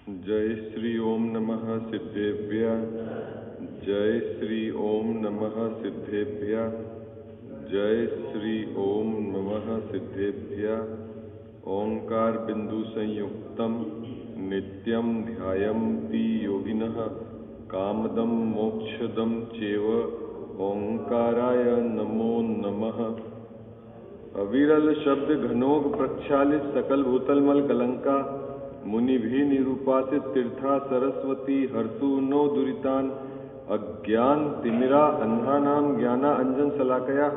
जय श्री ओम नमः सिद्धेभ्य। जय श्री ओम नमः सिद्धेभ्य। जय श्री ओम नमः सिद्धेभ्य। ओंकार बिंदु संयुक्तम नित्यं ध्यायन्ति योगिनः कामदं मोक्षदं चैव ओंकाराय नमो नमः। अविरल शब्द घनोग प्रक्षालित सकल भूतलमल कलंका मुनि भी निरूपासित तीर्था सरस्वती हर्तु नो दुरितान अज्ञान तिमिरा अंधानाम ज्ञाना अंजन सलाकया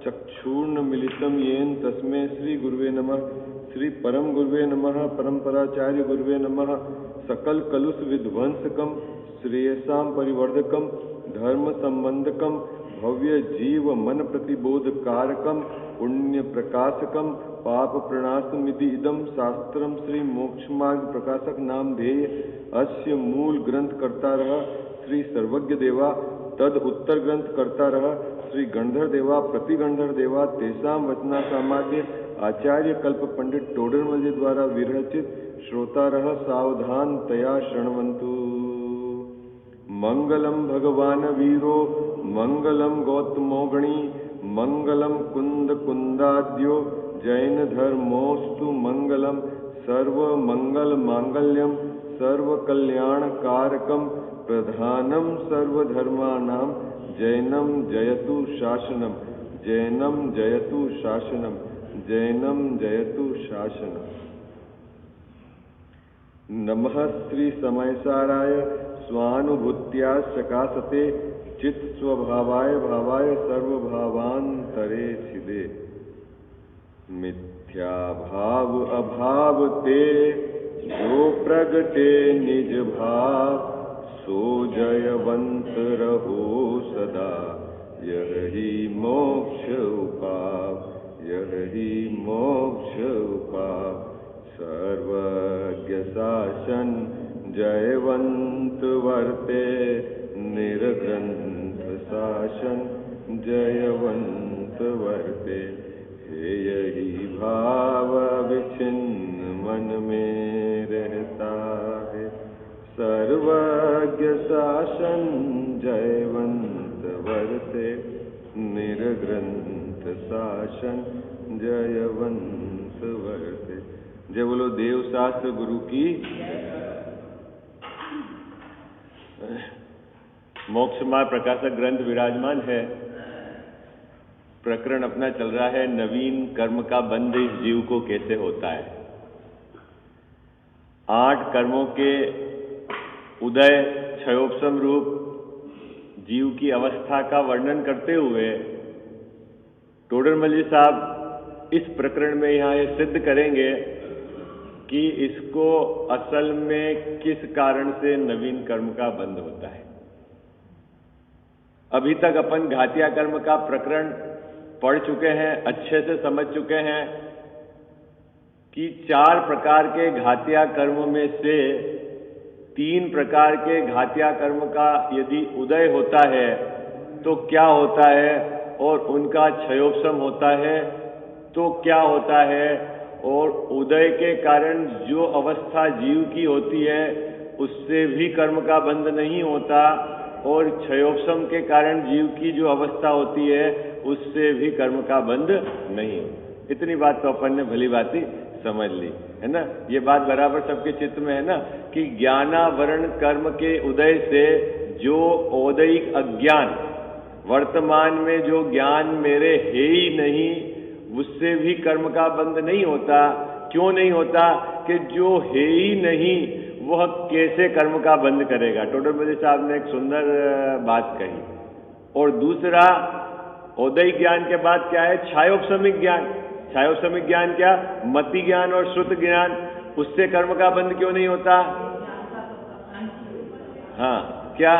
चक्षुर्ण मिलितम येन तस्मै श्री गुरुवे नमः। श्री परम गुरुवे नमः। परंपराचार्य गुरुवे नमः। सकल कलुष विध्वंसकम श्रेयसाम परिवर्धकम धर्म संबंधकम भव्य जीव मन प्रतिबोध कारकम पुण्य प्रकाशकम पाप प्रणाशमिति इदम शास्त्रम श्री मोक्ष मार्ग प्रकाशक नाम ध्येय अस्य मूल ग्रंथ करता रह श्री सर्वज्ञ देवा तद उत्तर ग्रंथ करता रह श्री गंधर देवा प्रति गंधर देवा तेसाम वचना सामाद्य आचार्य कल्प पंडित टोडरमल जी द्वारा विरचित श्रोता रह सावधान तया शृण्वन्तु। मंगलम भगवान वीरो मंगलम गौतमोगणी मंगलम कुंद कुंदाद्यो जैन धर्मोस्तु मंगलम सर्व मंगल मांगल्यम सर्व कल्याण कारकम प्रधानम सर्वधर्माणां जैनम जयतु शासनम जैनम जयतु शासनम जैनम जयतु शासनम। नमः श्री समयसाराय स्वानुभूत्या सकाशते चित्त स्वभावाय भावाय सर्वभावांतरे छिदे मिथ्या भाव अभाव ते जो प्रगटे निज भाव सो जयवंत रहो सदा यही मोक्ष उपाय यही मोक्ष उपाय। सर्वज्ञ शासन जयवंत वर्ते निर्ग्रंथ शासन जयवंत वर्ते। हे यही भाव विच्छिन्न मन में रहता है सर्वज्ञ शासन जयवंत वर्ते निर्ग्रंथ शासन जयवंत वर्ते। जय बोलो देव शास्त्र गुरु की। मोक्ष मार्ग प्रकाशक ग्रंथ विराजमान है। प्रकरण अपना चल रहा है नवीन कर्म का बंध इस जीव को कैसे होता है। 8 कर्मों के उदय क्षयोपशम रूप जीव की अवस्था का वर्णन करते हुए टोडरमल जी साहब इस प्रकरण में यहाँ ये सिद्ध करेंगे कि इसको असल में किस कारण से नवीन कर्म का बंध होता है। अभी तक अपन घातिया कर्म का प्रकरण पढ़ चुके हैं, अच्छे से समझ चुके हैं कि 4 प्रकार के घातिया कर्म में से 3 प्रकार के घातिया कर्म का यदि उदय होता है तो क्या होता है और उनका क्षयोपशम होता है तो क्या होता है, और उदय के कारण जो अवस्था जीव की होती है उससे भी कर्म का बंध नहीं होता, और क्षयोपशम के कारण जीव की जो अवस्था होती है उससे भी कर्म का बंध नहीं। इतनी बात तो अपन ने भली भांति समझ ली है ना। ये बात बराबर सबके चित्त में है ना कि ज्ञानावरण कर्म के उदय से जो औदैहिक अज्ञान वर्तमान में जो ज्ञान मेरे है ही नहीं उससे भी कर्म का बंध नहीं होता। क्यों नहीं होता कि जो है ही नहीं वह कैसे कर्म का बंध करेगा। टोडरमल साहब ने एक सुंदर बात कही। और दूसरा औदैहिक ज्ञान के बाद क्या है, छायोपशमिक ज्ञान। छायोपशमिक ज्ञान क्या, मति ज्ञान और श्रुत ज्ञान, उससे कर्म का बंध क्यों नहीं होता। हाँ क्या,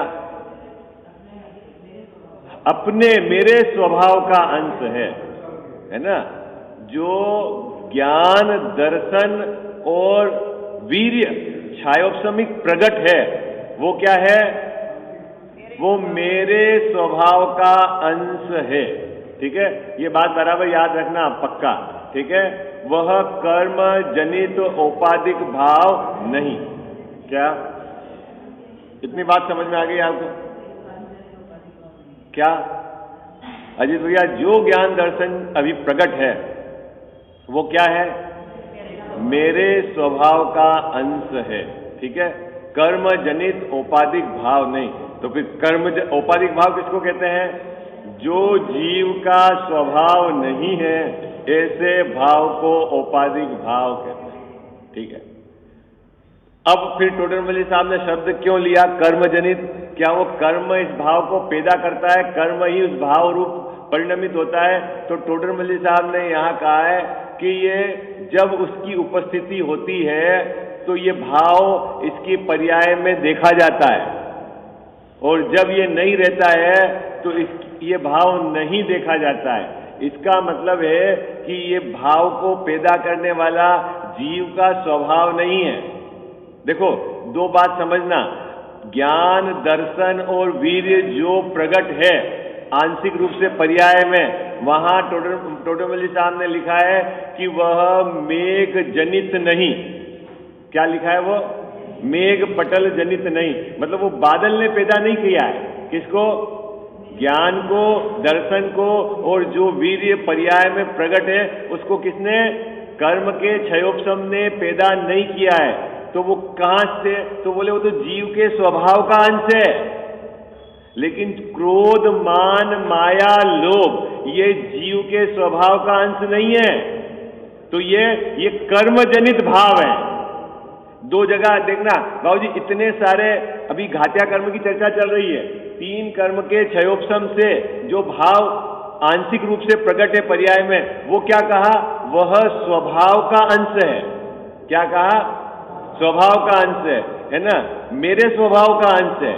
अपने मेरे स्वभाव का अंश है ना। जो ज्ञान दर्शन और वीर्य छायोपशमिक प्रगट है वो क्या है, वो मेरे स्वभाव का अंश है। ठीक है, ये बात बराबर याद रखना पक्का। ठीक है, वह कर्म जनित औपाधिक भाव नहीं। क्या इतनी बात समझ में आ गई आपको? क्या अजीत भैया, जो ज्ञान दर्शन अभी प्रकट है वो क्या है? मेरे स्वभाव का अंश है। ठीक है, कर्म जनित औपाधिक भाव नहीं। तो फिर कर्म औपाधिक भाव किसको कहते हैं? जो जीव का स्वभाव नहीं है ऐसे भाव को औपाधिक भाव कहते हैं। ठीक है, अब फिर टोडरमल्ली साहब ने शब्द क्यों लिया कर्म जनित? क्या वो कर्म इस भाव को पैदा करता है? कर्म ही उस भाव रूप परिणमित होता है? तो टोडरमल्ली साहब ने यहाँ कहा है कि ये जब उसकी उपस्थिति होती है तो ये भाव इसकी पर्याय में देखा जाता है, और जब ये नहीं रहता है तो ये भाव नहीं देखा जाता है। इसका मतलब है कि ये भाव को पैदा करने वाला जीव का स्वभाव नहीं है। देखो, दो बात समझना, ज्ञान दर्शन और वीर्य जो प्रकट है आंशिक रूप से पर्याय में, वहां टोडरमल्ली साहब ने लिखा है कि वह मेघ जनित नहीं। क्या लिखा है? वो मेघ पटल जनित नहीं, मतलब वो बादल ने पैदा नहीं किया है। किसको? ज्ञान को, दर्शन को, और जो वीर्य पर्याय में प्रकट है उसको किसने? कर्म के क्षयोपशम ने पैदा नहीं किया है। तो वो कहां से? तो बोले वो तो जीव के स्वभाव का अंश है। लेकिन क्रोध, मान, माया, लोभ ये जीव के स्वभाव का अंश नहीं है। तो ये कर्म जनित भाव है। दो जगह देखना बाबूजी, इतने सारे अभी घात्या कर्म की चर्चा चल रही है। 3 कर्म के क्षयोपशम से जो भाव आंशिक रूप से प्रकट है पर्याय में, वो क्या कहा? वह स्वभाव का अंश है। क्या कहा? स्वभाव का अंश है ना, मेरे स्वभाव का अंश है।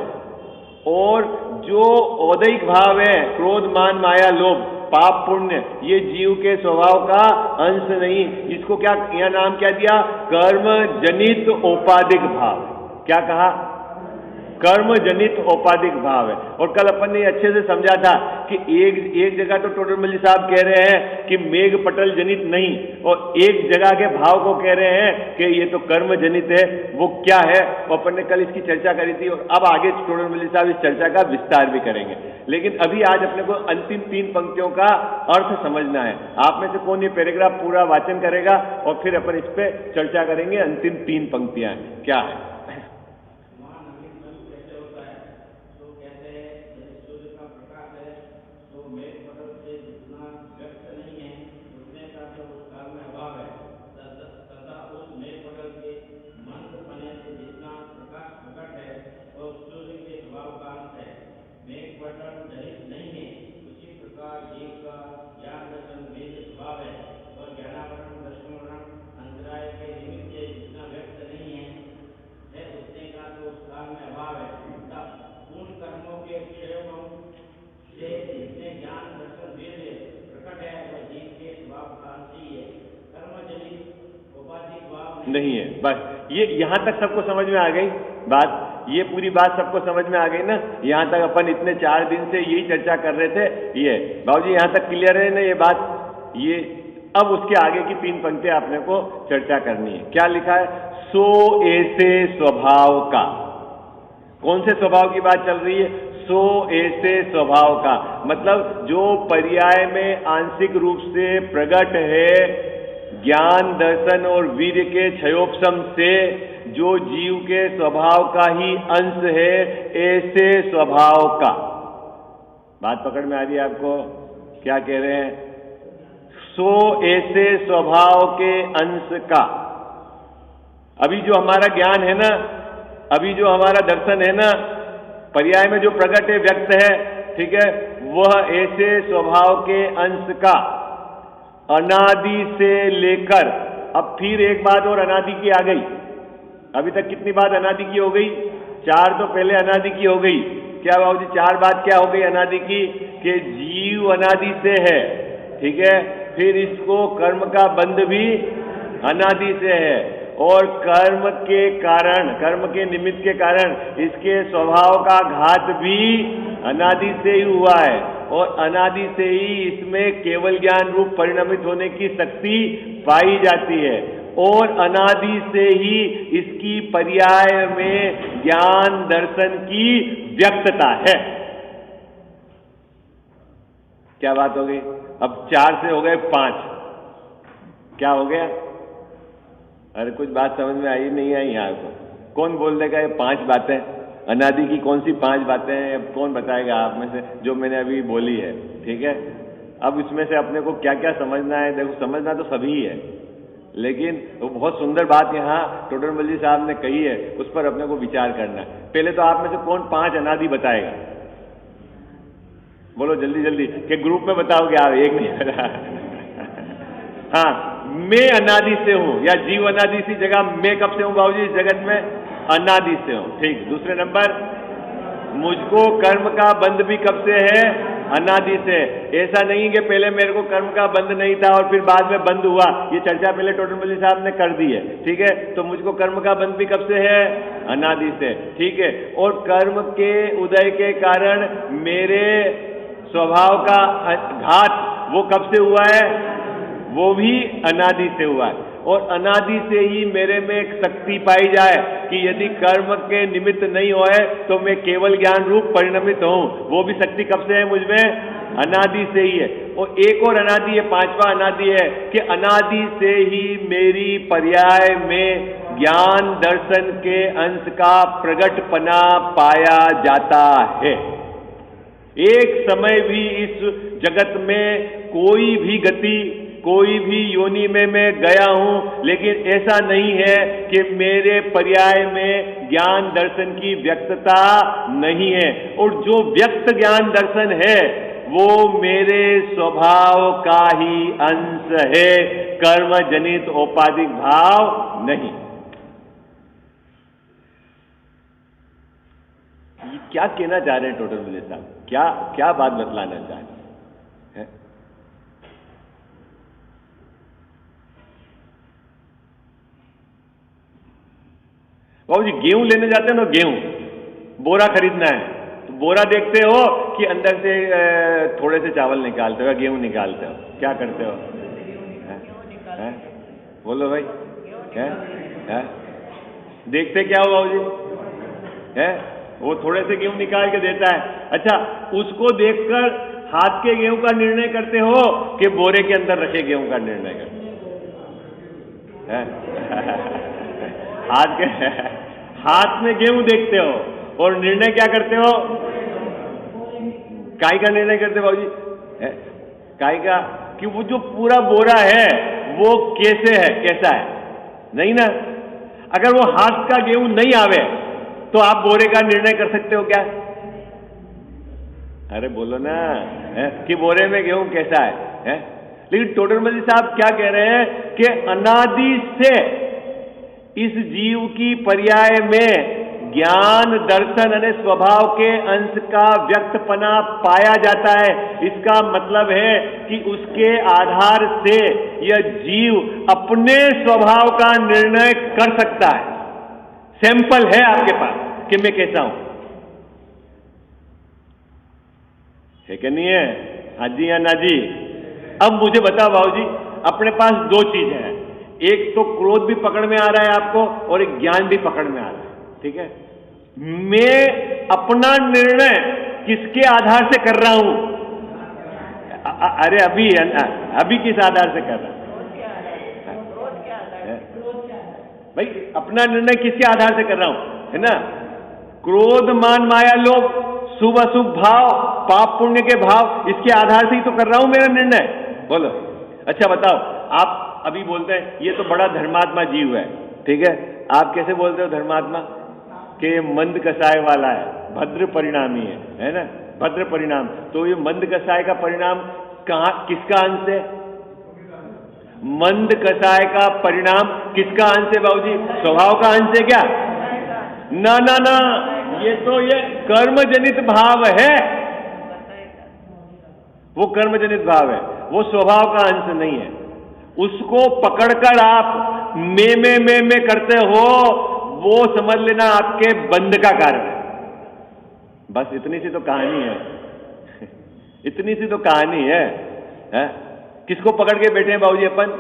और जो औदैहिक भाव है, क्रोध, मान, माया, लोभ, पाप, पुण्य, ये जीव के स्वभाव का अंश नहीं। इसको क्या यह नाम क्या दिया? कर्म जनित औपाधिक भाव। क्या कहा? कर्म जनित औपाधिक भाव है। और कल अपन ने अच्छे से समझा था कि एक जगह तो टोडरमल्ली साहब कह रहे हैं कि मेघ पटल जनित नहीं, और एक जगह के भाव को कह रहे हैं कि ये तो कर्म जनित है। वो क्या है? वो अपन ने कल इसकी चर्चा करी थी, और अब आगे टोडरमल्ली साहब इस चर्चा का विस्तार भी करेंगे। लेकिन अभी आज अपने को अंतिम 3 पंक्तियों का अर्थ समझना है। आप में से कौन ये पैराग्राफ पूरा वाचन करेगा और फिर अपन इस पर चर्चा करेंगे। अंतिम 3 पंक्तियां क्या है? नहीं है। बस ये यहां तक सबको समझ में आ गई बात। ये पूरी बात सबको समझ में आ गई ना? यहां तक अपन इतने 4 दिन से यही चर्चा कर रहे थे। ये बाबूजी यहां तक क्लियर है ना ये बात? ये अब उसके आगे की 3 पंक्तियां आपने को चर्चा करनी है। क्या लिखा है? सो ऐसे स्वभाव का। कौन से स्वभाव की बात चल रही है? सो ऐसे स्वभाव का, मतलब जो पर्याय में आंशिक रूप से प्रकट है ज्ञान, दर्शन और वीर्य के क्षयोपशम से, जो जीव के स्वभाव का ही अंश है, ऐसे स्वभाव का। बात पकड़ में आ रही है आपको? क्या कह रहे हैं? सो ऐसे स्वभाव के अंश का। अभी जो हमारा ज्ञान है ना, अभी जो हमारा दर्शन है ना, पर्याय में जो प्रकट है, व्यक्त है, ठीक है, वह ऐसे स्वभाव के अंश का अनादि से लेकर, अब फिर एक बात और अनादि की आ गई। अभी तक कितनी बात अनादि की हो गई? 4 तो पहले अनादि की हो गई। क्या बाबूजी 4 बात क्या हो गई अनादि की? कि जीव अनादि से है, ठीक है, फिर इसको कर्म का बंध भी अनादि से है, और कर्म के कारण, कर्म के निमित्त के कारण इसके स्वभाव का घात भी अनादि से ही हुआ है, और अनादि से ही इसमें केवल ज्ञान रूप परिणमित होने की शक्ति पाई जाती है। और अनादि से ही इसकी पर्याय में ज्ञान दर्शन की व्यक्तता है। क्या बात हो गई? अब 4 से हो गए 5। क्या हो गया? अरे कुछ बात समझ में आई नहीं आई? यहाँ को कौन बोल देगा ये 5 बातें? अनादि की कौन सी 5 बातें हैं? अब कौन बताएगा आप में से जो मैंने अभी बोली है? ठीक है, अब इसमें से अपने को क्या क्या समझना है? देखो, समझना तो सभी है, लेकिन वो बहुत सुंदर बात यहाँ टोडरमल जी साहब ने कही है, उस पर अपने को विचार करना है। पहले तो आप में से कौन 5 अनादि बताएगा? बोलो जल्दी जल्दी, कि ग्रुप में बताओगे आप? एक नहीं बता। हाँ, मैं अनादि से हूं, या जीव अनादि सी जगह मैं कब से हूं बाबूजी इस जगत में? अनादि से हूं। ठीक। दूसरे नंबर, मुझको कर्म का बंध भी कब से है? अनादि से। ऐसा नहीं कि पहले मेरे को कर्म का बंध नहीं था और फिर बाद में बंद हुआ, ये चर्चा पहले टोडरमल जी साहब ने कर दी है। ठीक है, तो मुझको कर्म का बंध भी कब से है? अनादि से। ठीक है, और कर्म के उदय के कारण मेरे स्वभाव का घात वो कब से हुआ है? वो भी अनादि से हुआ है। और अनादि से ही मेरे में एक शक्ति पाई जाए कि यदि कर्म के निमित्त नहीं होए तो मैं केवल ज्ञान रूप परिणमित हूं, वो भी शक्ति कब से है मुझ में? अनादि से ही है। और एक और अनादि है, 5वां अनादि है कि अनादि से ही मेरी पर्याय में ज्ञान दर्शन के अंश का प्रगटपना पाया जाता है। एक समय भी इस जगत में कोई भी गति, कोई भी योनि में मैं गया हूं, लेकिन ऐसा नहीं है कि मेरे पर्याय में ज्ञान दर्शन की व्यक्तता नहीं है। और जो व्यक्त ज्ञान दर्शन है वो मेरे स्वभाव का ही अंश है, कर्म जनित औपाधिक भाव नहीं। ये क्या कहना चाह रहे हैं टोडरमल साहब? क्या क्या बात बतलाना चाह रहे हैं? बाबू जी, गेहूं लेने जाते हैं ना, गेहूं बोरा खरीदना है, तो बोरा देखते हो कि अंदर से थोड़े से चावल निकालते हो, गेहूं निकालते हो? क्या करते हो? है? बोलो भाई, है? देखते क्या हो बाबू जी? है? वो थोड़े से गेहूं निकाल के देता है। अच्छा, उसको देखकर हाथ के गेहूं का निर्णय करते हो कि बोरे के अंदर रखे गेहूं का निर्णय करते हैं? हाथ में गेहूं देखते हो और निर्णय क्या करते हो? काय का निर्णय करते हो बाबूजी? काय का? कि वो जो पूरा बोरा है वो कैसे है, कैसा है? नहीं ना। अगर वो हाथ का गेहूं नहीं आवे तो आप बोरे का निर्णय कर सकते हो क्या? अरे बोलो ना, कि बोरे में गेहूं कैसा है? लेकिन टोडरमल जी साहब क्या कह रहे हैं कि अनादि से इस जीव की पर्याय में ज्ञान दर्शन यानी स्वभाव के अंश का व्यक्तपना पाया जाता है। इसका मतलब है कि उसके आधार से यह जीव अपने स्वभाव का निर्णय कर सकता है। सैंपल है आपके पास कि मैं कैसा हूं, है कि नहीं है? हाँ जी या ना जी? अब मुझे बताओ बाबूजी, अपने पास 2 चीज है, एक तो क्रोध भी पकड़ में आ रहा है आपको और एक ज्ञान भी पकड़ में आ रहा है। ठीक है, मैं अपना निर्णय किसके आधार से कर रहा हूं? अरे अभी किस आधार से कर रहा हूं भाई? अपना निर्णय किसके आधार से कर रहा हूं, है ना? क्रोध मान माया लोभ शुभ अशुभ भाव पाप पुण्य के भाव, इसके आधार से ही तो कर रहा हूं मेरा निर्णय। बोलो। अच्छा बताओ, आप अभी बोलते हैं ये तो बड़ा धर्मात्मा जीव है, ठीक है? आप कैसे बोलते हो धर्मात्मा? कि मंद कसाय वाला है, भद्र परिणामी है ना? भद्र परिणाम। तो ये मंद कसाय का परिणाम कहां, किसका अंश है? मंद कसाय का परिणाम किसका अंश है बाबूजी? स्वभाव का अंश है क्या? ना ना ना, ये तो ये कर्मजनित भाव है, वो कर्मजनित भाव है, वो स्वभाव का अंश नहीं है। उसको पकड़कर आप मैं करते हो, वो समझ लेना आपके बंध का कारण है। बस इतनी सी तो कहानी है। इतनी सी तो कहानी है? किसको पकड़ के बैठे हैं बाबूजी अपन?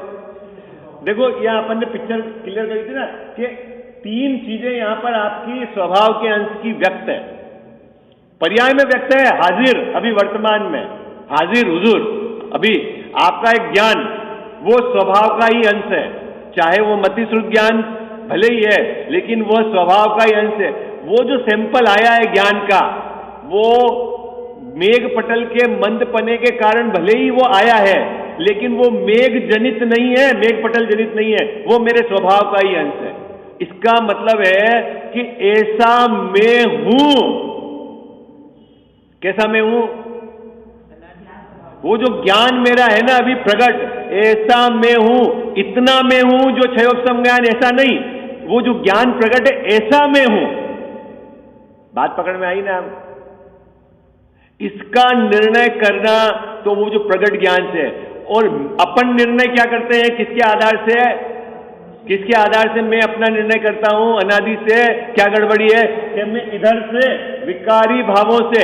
देखो यहाँ अपन ने पिक्चर क्लियर करी थी ना कि 3 चीजें यहां पर आपकी स्वभाव के अंश की व्यक्त है। पर्याय में व्यक्त है हाजिर, अभी वर्तमान में हाजिर हुजूर, अभी आपका एक ज्ञान वो स्वभाव का ही अंश है, चाहे वो मतिश्रुत ज्ञान भले ही है लेकिन वो स्वभाव का ही अंश है। वो जो सैंपल आया है ज्ञान का, वो मेघ पटल के मंदपने के कारण भले ही वो आया है लेकिन वो मेघ जनित नहीं है, मेघ पटल जनित नहीं है, वो मेरे स्वभाव का ही अंश है। इसका मतलब है कि ऐसा मैं हूं। कैसा मैं हूं? वो जो ज्ञान मेरा है ना अभी प्रकट, ऐसा मैं हूं, इतना मैं हूं जो क्षयोपम ज्ञान, ऐसा नहीं, वो जो ज्ञान प्रकट है ऐसा मैं हूं। बात पकड़ में आई ना? इसका निर्णय करना तो वो जो प्रकट ज्ञान से है। और अपन निर्णय क्या करते हैं, किसके आधार से? किसके आधार से मैं अपना निर्णय करता हूं? अनादि से। क्या गड़बड़ी है कि मैं इधर से विकारी भावों से,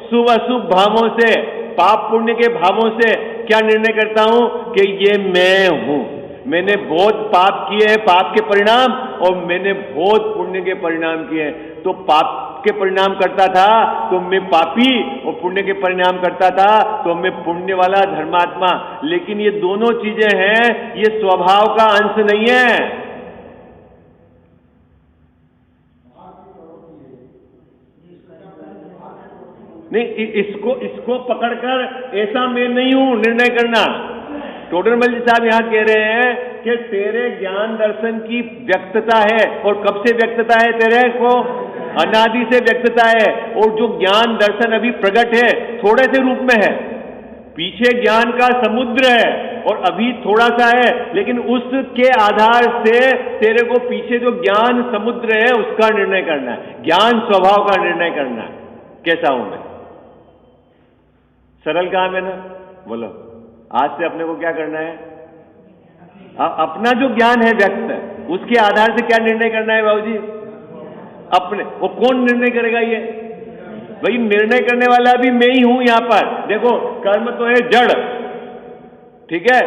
शुभ अशुभ भावों से, पाप पुण्य के भावों से क्या निर्णय करता हूं कि ये मैं हूं। मैंने बहुत पाप किए हैं, पाप के परिणाम, और मैंने बहुत पुण्य के परिणाम किए हैं। तो पाप के परिणाम करता था तो मैं पापी, और पुण्य के परिणाम करता था तो मैं पुण्य वाला धर्मात्मा। लेकिन ये दोनों चीजें हैं, ये स्वभाव का अंश नहीं है। नहीं, इसको पकड़कर ऐसा मैं नहीं हूं निर्णय करना। टोडरमल जी साहब यहां कह रहे हैं कि तेरे ज्ञान दर्शन की व्यक्तता है, और कब से व्यक्तता है तेरे को? अनादि से व्यक्तता है। और जो ज्ञान दर्शन अभी प्रकट है थोड़े से रूप में है, पीछे ज्ञान का समुद्र है और अभी थोड़ा सा है, लेकिन उसके आधार से तेरे को पीछे जो ज्ञान समुद्र है उसका निर्णय करना है, ज्ञान स्वभाव का निर्णय करना है। कैसा हूं मैं? सरल काम है ना? बोलो, आज से अपने को क्या करना है? अपना जो ज्ञान है व्यक्त है उसके आधार से क्या निर्णय करना है बाबूजी? अपने। वो कौन निर्णय करेगा? ये भाई निर्णय करने वाला भी मैं ही हूं यहां पर। देखो, कर्म तो है जड़, ठीक है,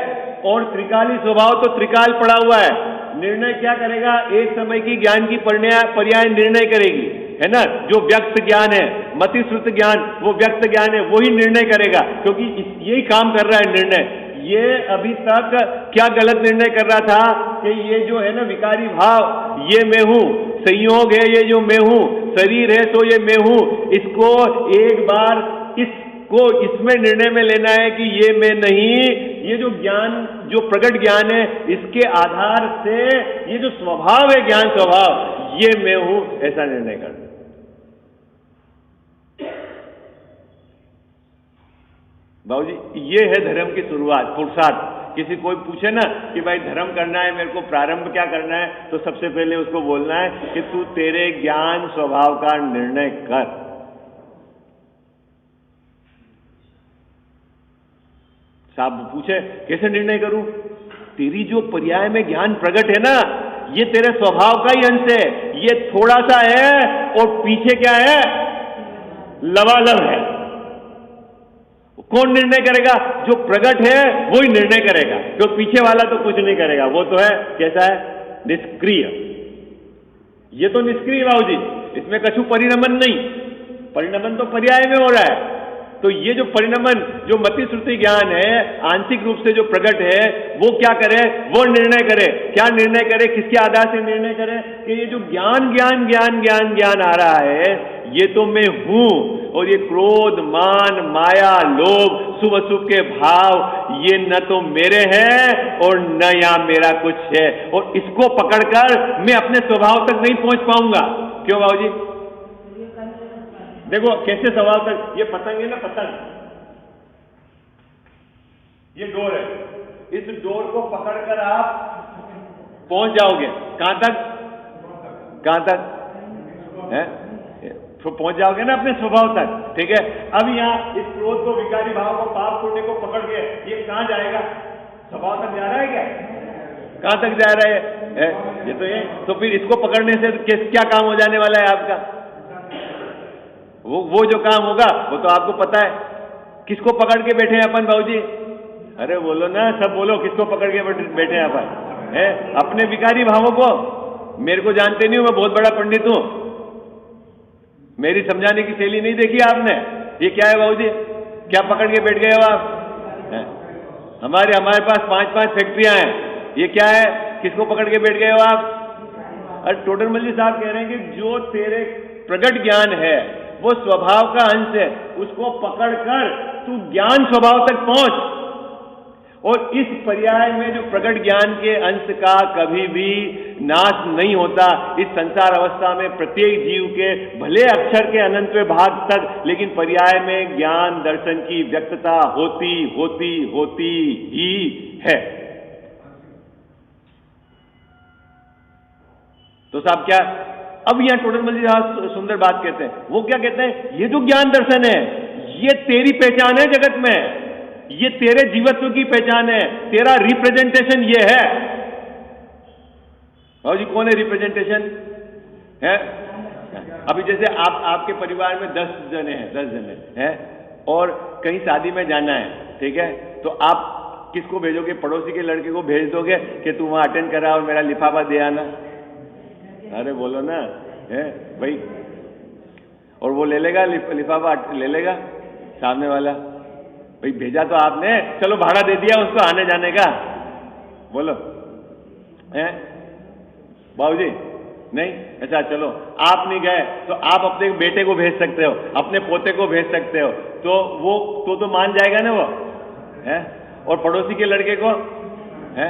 और त्रिकाली स्वभाव तो त्रिकाल पड़ा हुआ है। निर्णय क्या करेगा? एक समय की ज्ञान की पर्याय निर्णय करेगी, है ना? जो व्यक्त ज्ञान है, मतिश्रुत ज्ञान, वो व्यक्त ज्ञान है, वही निर्णय करेगा, क्योंकि यही काम कर रहा है निर्णय। ये अभी तक क्या गलत निर्णय कर रहा था कि ये जो है ना विकारी भाव, ये मैं हूं, संयोग है ये जो मैं हूं, शरीर है तो ये मैं हूं। इसको एक बार इसमें निर्णय में लेना है कि ये मैं नहीं, ये जो ज्ञान, जो प्रकट ज्ञान है, इसके आधार से ये जो स्वभाव है, ज्ञान स्वभाव, ये मैं हूं, ऐसा निर्णय करना। बाबूजी, ये है धर्म की शुरुआत, पुरुषार्थ। किसी कोई पूछे ना कि भाई धर्म करना है, मेरे को प्रारंभ क्या करना है, तो सबसे पहले उसको बोलना है कि तू तेरे ज्ञान स्वभाव का निर्णय कर। साहब पूछे कैसे निर्णय करूं? तेरी जो पर्याय में ज्ञान प्रकट है ना, ये तेरे स्वभाव का ही अंश है। ये थोड़ा सा है और पीछे क्या है? लबालब है। कौन निर्णय करेगा? जो प्रकट है वो ही निर्णय करेगा, जो पीछे वाला तो कुछ नहीं करेगा। वो तो है कैसा है? निष्क्रिय। ये तो निष्क्रिय बाबूजी, इसमें कछु परिणमन नहीं। परिणमन तो पर्याय में हो रहा है। तो ये जो परिणमन, जो मति श्रुति ज्ञान है, आंशिक रूप से जो प्रकट है, वो क्या करे? वो निर्णय करे। क्या निर्णय करे? किसके आधार से निर्णय करे? कि ये जो ज्ञान ज्ञान ज्ञान ज्ञान ज्ञान आ रहा है, ये तो मैं हूं, और ये क्रोध, मान, माया, लोभ, शुभ अशुभ के भाव, ये न तो मेरे हैं और न यहां मेरा कुछ है। और इसको पकड़कर मैं अपने स्वभाव तक नहीं पहुंच पाऊंगा। क्यों बाबूजी? देखो कैसे स्वभाव तक। ये पतंग है ना, पतंग, ये डोर है, इस डोर को पकड़कर आप पहुंच जाओगे कहां तक? कहां तक है? तो पहुंच जाओगे ना अपने स्वभाव तक, ठीक है। अब यहां इस क्रोध को, विकारी भाव को, पाप पुण्य को पकड़ के ये कहां जाएगा? स्वभाव तक जा रहा है क्या? कहां तक जा रहा है? ये तो ये। तो फिर इसको पकड़ने से क्या काम हो जाने वाला है आपका? वो जो काम होगा वो तो आपको पता है। किसको पकड़ के बैठे हैं अपन बाबूजी? अरे बोलो ना, सब बोलो, किसको पकड़ के बैठे हैं अपन? है अपने विकारी भावों को। मेरे को जानते नहीं हो, मैं बहुत बड़ा पंडित हूं, मेरी समझाने की शैली नहीं देखी आपने। ये क्या है बाबूजी, क्या पकड़ के बैठ गए हो आप? हमारे पास 5-5 फैक्ट्रियां हैं, ये क्या है, किसको पकड़ के बैठ गए हो आप? और टोडरमल जी साहब कह रहे हैं कि जो तेरे प्रगट ज्ञान है वो स्वभाव का अंश है, उसको पकड़कर तू ज्ञान स्वभाव तक पहुंच। और इस पर्याय में जो प्रगट ज्ञान के अंश का कभी भी नाश नहीं होता। इस संसार अवस्था में प्रत्येक जीव के भले अक्षर के अनंतवें भाग तक, लेकिन पर्याय में ज्ञान दर्शन की व्यक्तता होती होती होती ही है। तो साहब क्या, अब यहां टोडरमल जी सुंदर बात कहते हैं। वो क्या कहते हैं, ये जो ज्ञान दर्शन है ये तेरी पहचान है जगत में, ये तेरे जीवत्व की पहचान है, तेरा रिप्रेजेंटेशन ये है। और जी कौन है रिप्रेजेंटेशन है? अभी जैसे आपके परिवार में 10 जने हैं और कहीं शादी में जाना है, ठीक है, तो आप किसको भेजोगे? पड़ोसी के लड़के को भेज दोगे कि तू वहां अटेंड करा और मेरा लिफाफा दे आना? अरे बोलो ना, है भाई। और वो ले लेगा लिफाफा, ले लेगा सामने वाला, भाई भेजा तो आपने, चलो भाड़ा दे दिया उसको आने जाने का, बोलो हैं बाबूजी? नहीं, अच्छा चलो आप नहीं गए तो आप अपने बेटे को भेज सकते हो, अपने पोते को भेज सकते हो, तो वो तो मान जाएगा ना वो, है? और पड़ोसी के लड़के को है,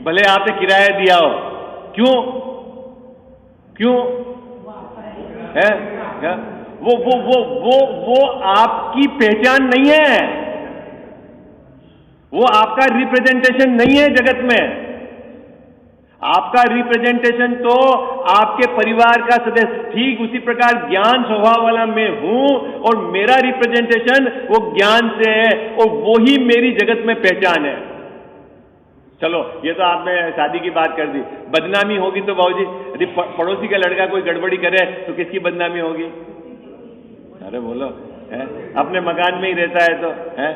भले आपने किराया दिया हो, क्यों है? वो आपकी पहचान नहीं है, वो आपका रिप्रेजेंटेशन नहीं है जगत में। आपका रिप्रेजेंटेशन तो आपके परिवार का सदस्य, ठीक उसी प्रकार ज्ञान स्वभाव वाला मैं हूं और मेरा रिप्रेजेंटेशन वो ज्ञान से है और वो ही मेरी जगत में पहचान है। चलो ये तो आपने शादी की बात कर दी, बदनामी होगी तो बाबूजी यदि पड़ोसी का लड़का कोई गड़बड़ी करे तो किसकी बदनामी होगी? अरे बोलो, है? अपने मकान में ही रहता है तो है?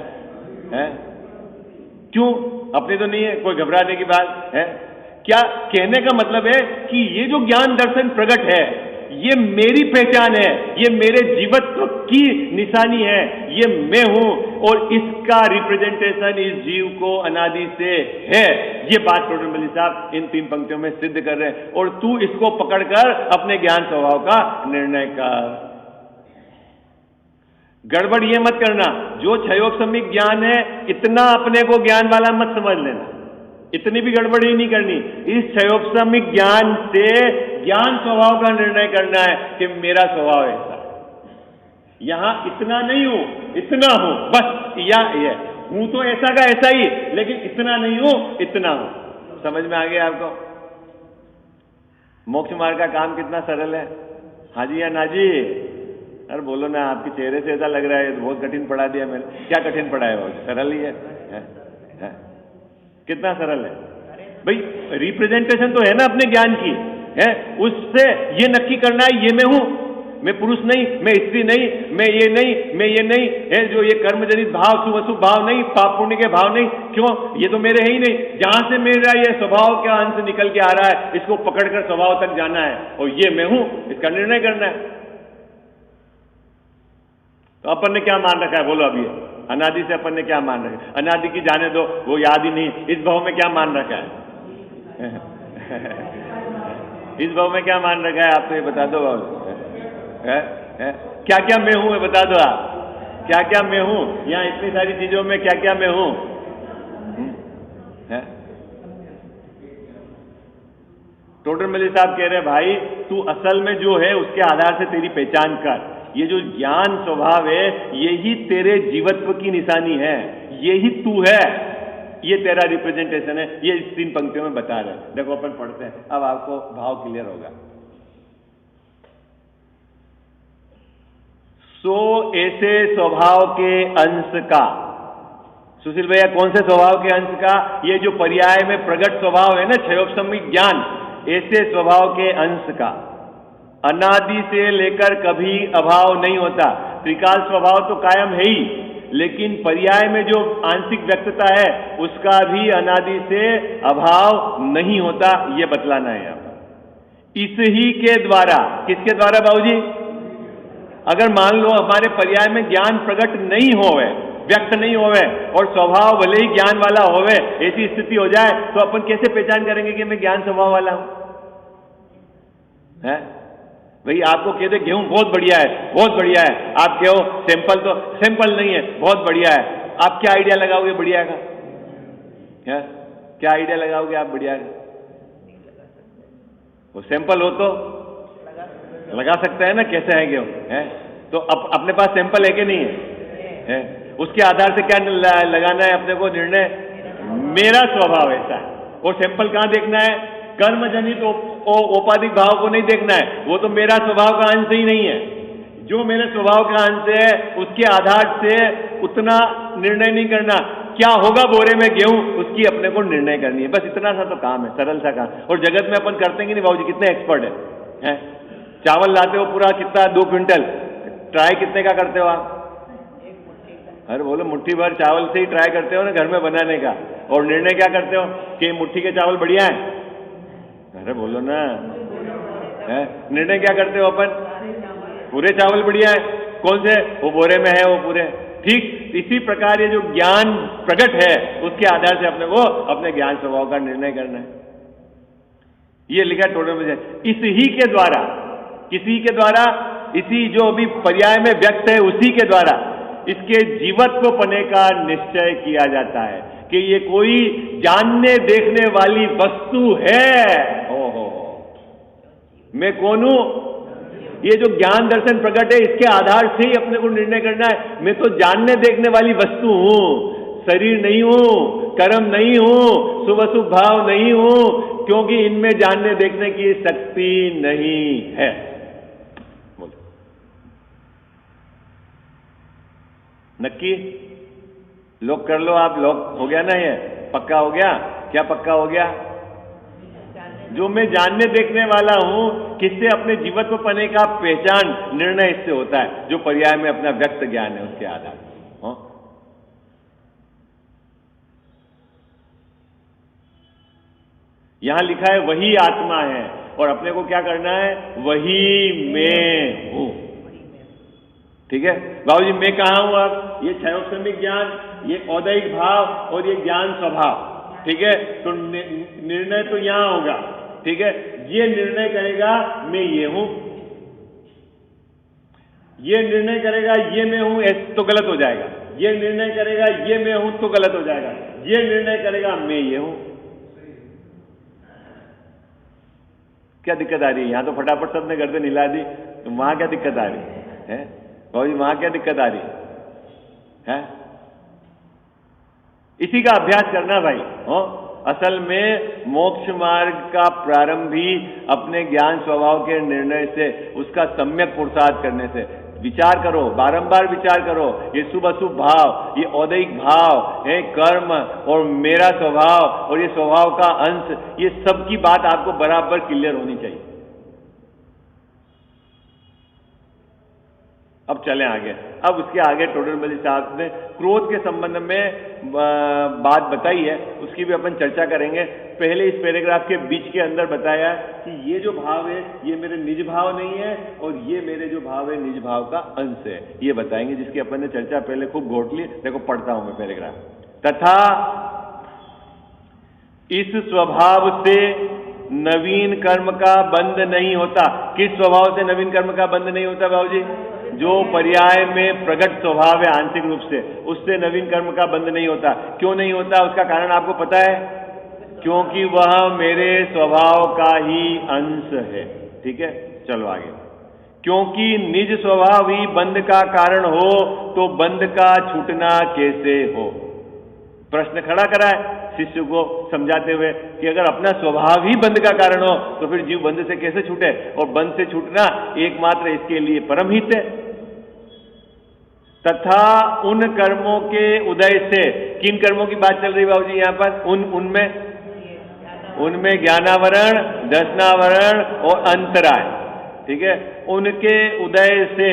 क्यों? अपनी तो नहीं है, कोई घबराने की बात है क्या? कहने का मतलब है कि ये जो ज्ञान दर्शन प्रकट है ये मेरी पहचान है, ये मेरे जीवत्व की निशानी है, ये मैं हूं और इसका रिप्रेजेंटेशन इस जीव को अनादि से है। ये बात टोडरमल जी साहब इन 3 पंक्तियों में सिद्ध कर रहे हैं। और तू इसको पकड़कर अपने ज्ञान स्वभाव का निर्णय कर। गड़बड़ ये मत करना, जो क्षयोपशमिक ज्ञान है इतना अपने को ज्ञान वाला मत समझ लेना, इतनी भी गड़बड़ ही नहीं करनी। इस क्षयोपशमिक ज्ञान से ज्ञान स्वभाव का निर्णय करना है कि मेरा स्वभाव ऐसा है, यहां इतना नहीं हूं, इतना हूं बस, या ये हूं तो ऐसा का ऐसा ही, लेकिन इतना नहीं हूं, इतना हूं। समझ में आ गया आपको? मोक्ष मार्ग का काम कितना सरल है। हाँ जी या ना जी? अरे बोलो ना, आपके चेहरे से ऐसा लग रहा है बहुत कठिन पढ़ा दिया मैंने। क्या कठिन पढ़ाया? बहुत सरल ही है? कितना सरल है भाई। रिप्रेजेंटेशन तो है ना अपने ज्ञान की, है? उससे ये नक्की करना है ये मैं हूं, मैं पुरुष नहीं, मैं स्त्री नहीं, मैं ये नहीं, मैं ये नहीं है। जो ये कर्मजनित भाव, शुभ अशुभ भाव नहीं, पाप पुण्य के भाव नहीं, क्यों? ये तो मेरे है ही नहीं। जहां से मेरा ये स्वभाव का अंश निकल के आ रहा है इसको पकड़कर स्वभाव तक जाना है और ये मैं हूं, इसका निर्णय करना है। तो अपन ने क्या मान रखा है बोलो? अभी अनादि से अपन ने क्या मान रखा है? अनादि की जाने दो, वो याद ही नहीं। इस भाव में क्या मान रखा है? इस भाव में क्या मान रखा है? आप तो ये बता दो बाबू। क्या क्या मैं हूं, बता दो आप। क्या क्या मैं हूं? यहां इतनी सारी चीजों में क्या क्या मैं हूं? टोडरमल साहब कह रहे भाई तू असल में जो है उसके आधार से तेरी पहचान कर। ये जो ज्ञान स्वभाव है यही तेरे जीवत्व की निशानी है, यही तू है, ये तेरा रिप्रेजेंटेशन है। ये इस 3 पंक्तियों में बता रहे हैं। देखो अपन पढ़ते हैं, अब आपको भाव क्लियर होगा। सो ऐसे स्वभाव के अंश का, सुशील भैया कौन से स्वभाव के अंश का? ये जो पर्याय में प्रगट स्वभाव है ना, क्षयोपशमिक ज्ञान, ऐसे स्वभाव के अंश का अनादि से लेकर कभी अभाव नहीं होता। त्रिकाल स्वभाव तो कायम है ही, लेकिन पर्याय में जो आंशिक व्यक्तता है उसका भी अनादि से अभाव नहीं होता, यह बतलाना है यहां पर। इस ही के द्वारा, किसके द्वारा बाबूजी? अगर मान लो हमारे पर्याय में ज्ञान प्रकट नहीं होवे, व्यक्त नहीं होवे, और स्वभाव भले ही ज्ञान वाला होवे, ऐसी स्थिति हो जाए तो अपन कैसे पहचान करेंगे कि मैं ज्ञान स्वभाव वाला हूं? है भाई, आपको कहते गेहूं बहुत बढ़िया है, बहुत बढ़िया है, आप कहो सैंपल तो सैंपल नहीं है, बहुत बढ़िया है, आप क्या आइडिया लगाओगे बढ़िया का? है? क्या आइडिया लगाओगे आप बढ़िया का? वो सैंपल हो तो लगा सकते हैं ना, कैसे है गेहूं? है तो अपने पास सैंपल है कि नहीं है? उसके आधार से क्या लगाना है अपने को निर्णय? मेरा स्वभाव ऐसा है। और सैंपल कहां देखना है? कर्मजनित औपाधिक भाव को नहीं देखना है, वो तो मेरा स्वभाव का अंश ही नहीं है। जो मेरे स्वभाव का अंश है उसके आधार से उतना निर्णय नहीं करना, क्या होगा बोरे में गेहूं उसकी अपने को निर्णय करनी है, बस इतना सा तो काम है, सरल सा काम। और जगत में अपन करते हैं कि नहीं बाबूजी? कितने एक्सपर्ट है? चावल लाते हो पूरा कितना, 2 क्विंटल, ट्राई कितने का करते हो आप? अरे बोलो, मुट्ठी भर चावल से ही ट्राई करते हो ना घर में बनाने का, और निर्णय क्या करते हो कि मुट्ठी के चावल बढ़िया है? अरे बोलो ना, है निर्णय क्या करते हो अपन? पूरे चावल बढ़िया है, कौन से? वो बोरे में है वो पूरे। ठीक इसी प्रकार ये जो ज्ञान प्रकट है उसके आधार से अपने को अपने ज्ञान स्वभाव का निर्णय करना है। ये लिखा टोटल में, इसी के द्वारा, किसी के द्वारा, इसी जो अभी पर्याय में व्यक्त है उसी के द्वारा इसके जीवत्व पने का निश्चय किया जाता है कि ये कोई जानने देखने वाली वस्तु है। ओहो, मैं कौन हूं? ये जो ज्ञान दर्शन प्रकट है इसके आधार से ही अपने को निर्णय करना है, मैं तो जानने देखने वाली वस्तु हूं, शरीर नहीं हूं, कर्म नहीं हूं, शुभ अशुभ भाव नहीं हूं, क्योंकि इनमें जानने देखने की शक्ति नहीं है। नक्की लॉक कर लो आप, लॉक हो गया ना? ये पक्का हो गया? क्या पक्का हो गया? जो मैं जानने देखने वाला हूं, किससे? अपने जीवत्व पने का पहचान निर्णय इससे होता है, जो पर्याय में अपना व्यक्त ज्ञान है उसके आधार पर। यहां लिखा है वही आत्मा है, और अपने को क्या करना है? वही मैं हूं। ठीक है बाबूजी, मैं कहां हूं? अब ये क्षयोक्षमिक ज्ञान, ये औदैहिक भाव और ये ज्ञान स्वभाव, ठीक है? तो निर्णय तो यहां होगा, ठीक है? ये निर्णय करेगा मैं ये हूं, ये निर्णय करेगा ये मैं हूं, ऐसे तो गलत हो जाएगा। ये निर्णय करेगा ये मैं हूं तो गलत हो जाएगा। ये निर्णय करेगा मैं ये हूं। क्या दिक्कत आ रही है? यहां तो फटाफट सबने गर्दन हिला दी, तो वहां क्या दिक्कत आ रही है? भाई वहां क्या दिक्कत आ रही है? इसी का अभ्यास करना भाई। हो असल में मोक्ष मार्ग का प्रारंभ ही अपने ज्ञान स्वभाव के निर्णय से, उसका सम्यक पुरुषार्थ करने से। विचार करो, बारंबार विचार करो, ये शुभ अशुभ भाव, ये औदैहिक भाव है, कर्म और मेरा स्वभाव और ये स्वभाव का अंश, ये सब की बात आपको बराबर क्लियर होनी चाहिए। अब चलें आगे। अब उसके आगे टोडरमल साहब ने क्रोध के संबंध में बात बताई है, उसकी भी अपन चर्चा करेंगे। पहले इस पैराग्राफ के बीच के अंदर बताया कि ये जो भाव है ये मेरे निज भाव नहीं है, और ये मेरे जो भाव है निज भाव का अंश है, ये बताएंगे, जिसकी अपन ने चर्चा पहले खूब घोट ली। देखो पढ़ता हूं मैं पैराग्राफ। तथा इस स्वभाव से नवीन कर्म का बंध नहीं होता। किस स्वभाव से नवीन कर्म का बंध नहीं होता बाबूजी? जो पर्याय में प्रकट स्वभाव है आंतरिक रूप से, उससे नवीन कर्म का बंध नहीं होता। क्यों नहीं होता? उसका कारण आपको पता है, क्योंकि वह मेरे स्वभाव का ही अंश है। ठीक है, चलो आगे। क्योंकि निज स्वभाव ही बंध का कारण हो तो बंध का छूटना कैसे हो? प्रश्न खड़ा करा है शिष्य को समझाते हुए कि अगर अपना स्वभाव ही बंध का कारण हो तो फिर जीव बंध से कैसे छूटे? और बंध से छूटना एकमात्र इसके लिए परम हित है। तथा उन कर्मों के उदय से, किन कर्मों की बात चल रही है बाबूजी यहां पर? उनमें ज्ञानावरण, दर्शनावरण और अंतराय, ठीक है, उनके उदय से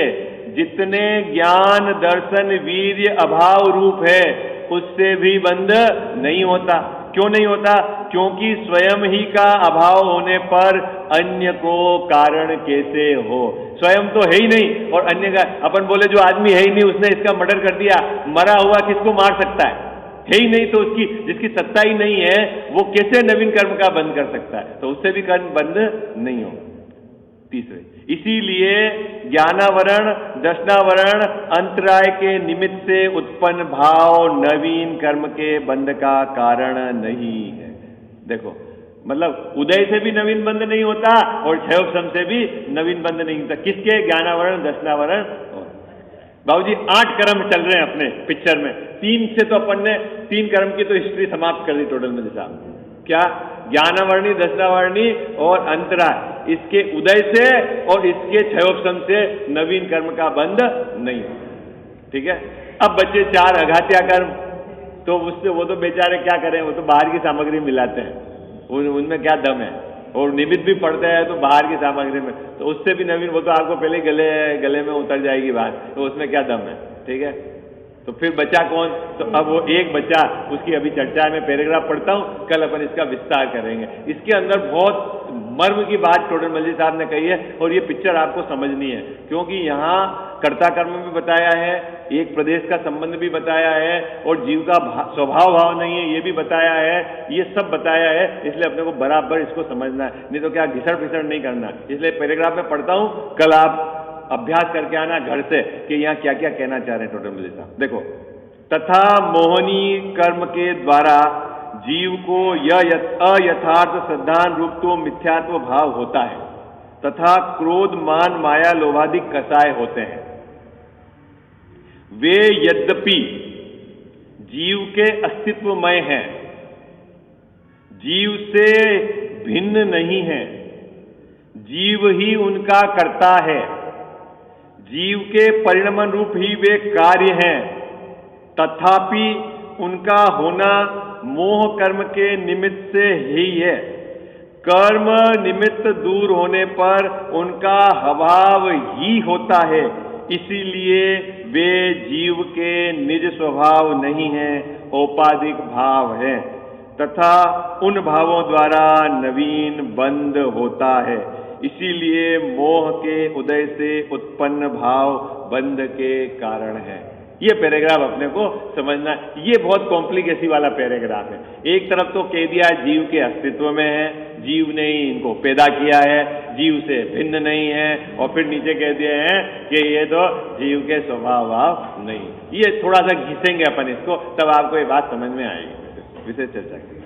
जितने ज्ञान दर्शन वीर्य अभाव रूप है उससे भी बंध नहीं होता। क्यों नहीं होता? क्योंकि स्वयं ही का अभाव होने पर अन्य को कारण कैसे हो? स्वयं तो है ही नहीं और अन्य का, अपन बोले जो आदमी है ही नहीं उसने इसका मर्डर कर दिया, मरा हुआ किसको मार सकता है ही नहीं, तो उसकी जिसकी सत्ता ही नहीं है वो कैसे नवीन कर्म का बंध कर सकता है? तो उससे भी कर्म बंध नहीं हो। तीसरे, इसीलिए ज्ञानावरण दर्शनावरण अंतराय के निमित्त से उत्पन्न भाव नवीन कर्म के बंध का कारण नहीं है। देखो, मतलब उदय से भी नवीन बंध नहीं होता और क्षयोपशम से भी नवीन बंध नहीं होता। किसके? ज्ञानावरण दर्शनावरण। बाबूजी 8 कर्म चल रहे हैं अपने पिक्चर में, 3 से तो अपन ने 3 कर्म की तो हिस्ट्री समाप्त कर दी टोटल में। जैसा क्या? ज्ञानावर्णी दर्शनावर्णी और अंतराय, इसके उदय से और इसके क्षयोपशम से नवीन कर्म का बंध नहीं। ठीक है, अब बच्चे 4 अघात्या कर्म, तो उससे वो तो बेचारे क्या करें, वो तो बाहर की सामग्री मिलाते हैं, उनमें क्या दम है, और निमित्त भी पड़ते हैं तो बाहर की सामग्री में, तो उससे भी नवीन, वो तो आपको पहले गले में उतर जाएगी बात, तो उसमें क्या दम है। ठीक है, तो फिर बचा कौन? तो अब वो एक बच्चा, उसकी अभी चर्चा में पैराग्राफ पढ़ता हूं, कल अपन इसका विस्तार करेंगे। इसके अंदर बहुत मर्म की बात टोडरमल जी साहब ने कही है और ये पिक्चर आपको समझनी है, क्योंकि यहाँ कर्ता कर्म भी बताया है, एक प्रदेश का संबंध भी बताया है, और जीव का स्वभाव भाव नहीं है ये भी बताया है, ये सब बताया है। इसलिए अपने को बराबर इसको समझना है, नहीं तो क्या घिसड़ फिसड़ नहीं करना। इसलिए पैराग्राफ में पढ़ता हूं, कल आप अभ्यास करके आना घर से कि यहाँ क्या क्या कहना चाह रहे हैं टोटल मुझे साहब। देखो, तथा मोहनी कर्म के द्वारा जीव को यह अयथार्थ श्रद्धान रूप तो मिथ्यात्व भाव होता है, तथा क्रोध मान माया लोभादिक कसाय होते हैं। वे यद्यपि जीव के अस्तित्वमय हैं, जीव से भिन्न नहीं है, जीव ही उनका कर्ता है, जीव के परिणमन रूप ही वे कार्य हैं, तथापि उनका होना मोह कर्म के निमित्त से ही है। कर्म निमित्त दूर होने पर उनका अभाव ही होता है, इसीलिए वे जीव के निज स्वभाव नहीं है, औपाधिक भाव है, तथा उन भावों द्वारा नवीन बंध होता है। इसीलिए मोह के उदय से उत्पन्न भाव बंध के कारण है। ये पैराग्राफ अपने को समझना, ये बहुत कॉम्प्लिकेसी वाला पैराग्राफ है। एक तरफ तो कह दिया जीव के अस्तित्व में है, जीव ने ही इनको पैदा किया है, जीव से भिन्न नहीं है, और फिर नीचे कह दिए हैं कि ये तो जीव के स्वभाव भाव नहीं। ये थोड़ा सा घिसेंगे अपन इसको, तब आपको ये बात समझ में आएगी। विशेष चर्चा की